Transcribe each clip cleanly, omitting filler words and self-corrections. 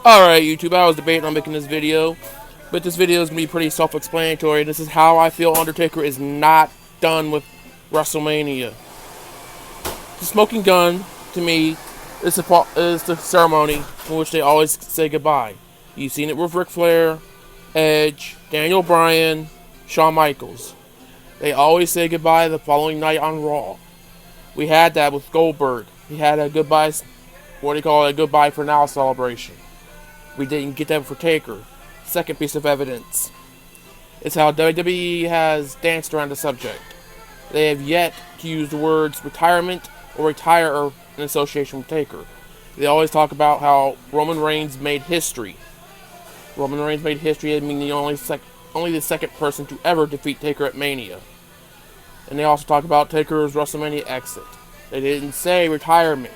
Alright, YouTube, I was debating on making this video, but this video is going to be pretty self-explanatory. This is how I feel Undertaker is not done with WrestleMania. The smoking gun, to me, is the ceremony in which they always say goodbye. You've seen it with Ric Flair, Edge, Daniel Bryan, Shawn Michaels. They always say goodbye the following night on Raw. We had that with Goldberg. He had a goodbye, a goodbye for now celebration. We didn't get that for Taker. Second piece of evidence is how WWE has danced around the subject. They have yet to use the words retirement or retire in association with Taker. They always talk about how Roman Reigns made history. Roman Reigns made history, I mean only the second person to ever defeat Taker at Mania. And they also talk about Taker's WrestleMania exit. They didn't say retirement.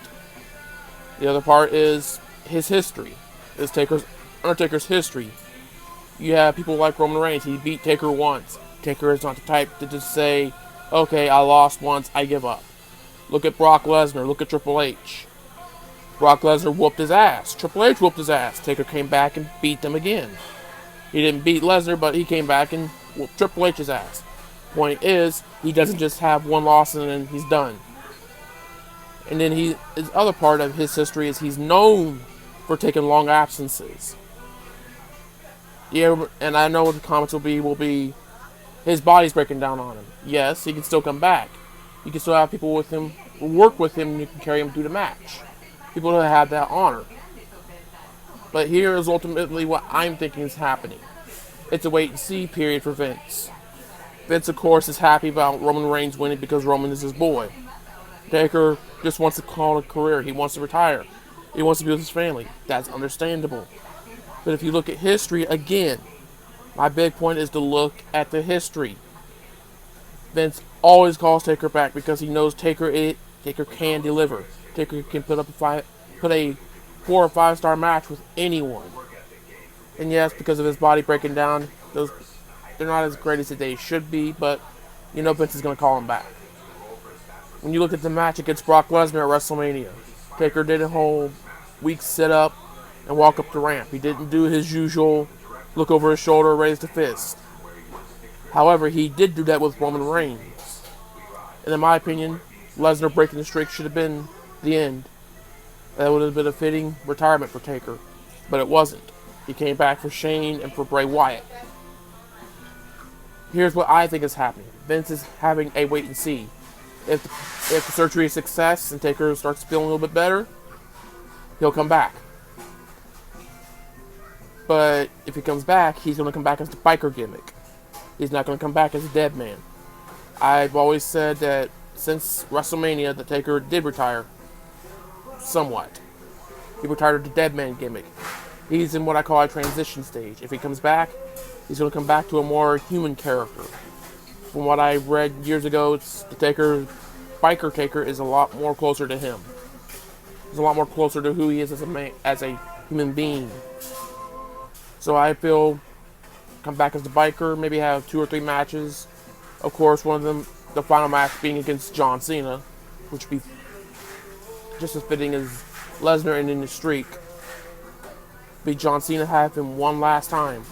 The other part is his history. Is Undertaker's history. You have people like Roman Reigns. He beat Taker once. Taker is not the type to just say, okay, I lost once, I give up. Look at Brock Lesnar. Look at Triple H. Brock Lesnar whooped his ass. Triple H whooped his ass. Taker came back and beat them again. He didn't beat Lesnar, but he came back and whooped Triple H's ass. Point is, he doesn't just have one loss and then he's done. And then his other part of his history is he's known for taking long absences. Yeah, and I know what the comments will be his body's breaking down on him. Yes, he can still come back. You can still have people with him, work with him, and you can carry him through the match. People that have that honor. But here is ultimately what I'm thinking is happening. It's a wait and see period for Vince. Vince, of course, is happy about Roman Reigns winning because Roman is his boy. Taker just wants to call it a career. He wants to retire. He wants to be with his family. That's understandable. But if you look at history, again, my big point is to look at the history. Vince always calls Taker back because he knows Taker can deliver. Taker can put a 4 or 5 star match with anyone. And yes, because of his body breaking down, they're not as great as they should be, but you know Vince is going to call him back. When you look at the match against Brock Lesnar at WrestleMania, Taker did a whole weak sit-up and walk up the ramp. He didn't do his usual look over his shoulder, raise the fist. However, he did do that with Roman Reigns. And in my opinion, Lesnar breaking the streak should have been the end. That would have been a fitting retirement for Taker. But it wasn't. He came back for Shane and for Bray Wyatt. Here's what I think is happening. Vince is having a wait and see. If the surgery is a success and Taker starts feeling a little bit better, he'll come back. But if he comes back, he's going to come back as the biker gimmick. He's not going to come back as a dead man. I've always said that since WrestleMania, the Taker did retire. Somewhat. He retired the dead man gimmick. He's in what I call a transition stage. If he comes back, he's going to come back to a more human character. From what I read years ago, the biker Taker is a lot more closer to him. He's a lot more closer to who he is as a human being. So I feel come back as the biker, maybe have 2 or 3 matches. Of course, one of them, the final match being against John Cena, which would be just as fitting as Lesnar ending the streak. Be John Cena have him one last time,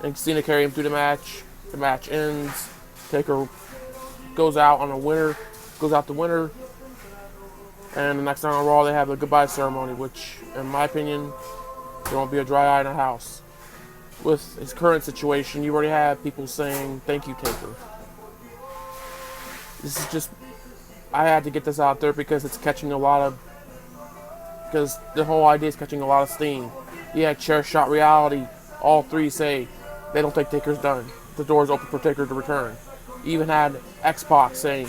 and Cena carry him through the match. The match ends. Taker goes out the winner, and the next night on Raw they have a goodbye ceremony, which, in my opinion, there won't be a dry eye in the house. With his current situation, you already have people saying, thank you, Taker. This is just, I had to get this out there because it's catching because the whole idea is catching a lot of steam. You had Chair Shot Reality, all 3 say they don't think Taker's done. The door's open for Taker to return. You even had X-Pac saying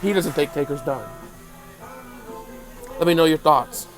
he doesn't think Taker's done. Let me know your thoughts.